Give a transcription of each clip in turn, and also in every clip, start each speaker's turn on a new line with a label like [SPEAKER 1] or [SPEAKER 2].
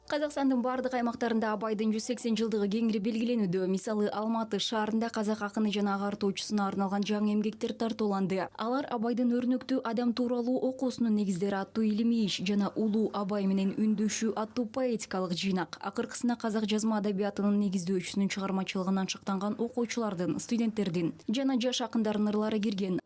[SPEAKER 1] Казакстандын бардык аймактарында Абайдын 180 жылдыгы кеңири белгиленүүдө. Мисалы, Алматы шаарында казак акыны жана агартуучусуна арналган жаңы эмгектер тартууланды. Алар Абайдын өрнөктүү адам тууралуу окуусунун негиздери аттуу илимий иш жана Улуу Абай менен үндөшүү аттуу поэтикалык жыйнак. Акыркысына казак жазма адабиятынын негиздөөчүсүнүн чыгармачылыгынан шыктанган окуучулардын, студенттердин жана жаш акындардын ырлары кирген.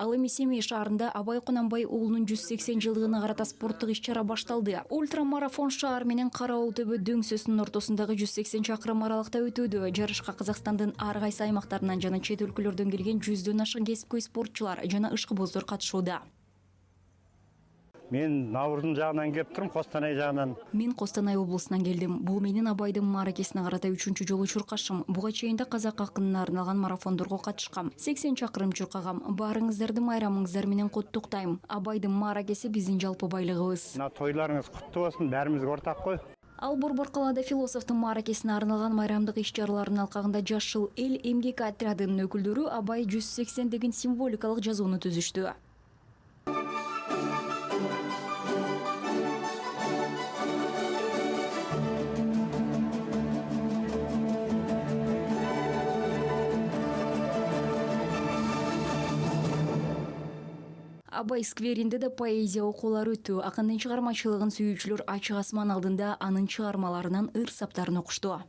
[SPEAKER 1] Ал эми Семей шаарында Абай Кунанбай уулунун 180 жылдыгына карата спорттук иш-чара башталды. Ультрамарафон шаар менен Караол төбө дөңсөсүнүн ортосундагы 180 чакырым аралыкта өтүүдө. Жарышка Казакстандын ар кайсы аймактарынан жана чет өлкөлөрдөн келген 100дөн ашык кесипкөй спортчулар жана ышкыбоздор катышууда.
[SPEAKER 2] Мен Наурыздын жагынан келип турум, Костанай жагынан.
[SPEAKER 1] Мен Костанай облусунан келдим. Бул менин Абайдын мааракесине карата 3-чү жолу чуркашым. Буга чейин да казак акынына арналган марафондорго катышкам. 80 чакырым чуркагам. Баарыңыздарды майрамыңыздар менен куттуктайм. Абайдын мааракеси биздин жалпы байлыгыбыз.
[SPEAKER 2] Мына тойларыңыз куттуу болсун, баарыбызга ортак кой.
[SPEAKER 1] Ал Борбор калаада философтун мааракесине арналган майрамдык иш-чаралардын алкагында Жашыл эл эмгек отрядынын өкүлдөрү Абай 180 деген символикалык жазууну түзүштү. Абай скверинде да поэзия окуулары өттү. Акындын чыгармачылыгын сүйүүчүлөр ачык асман алдында анын чыгармаларынан ыр саптарын окушту.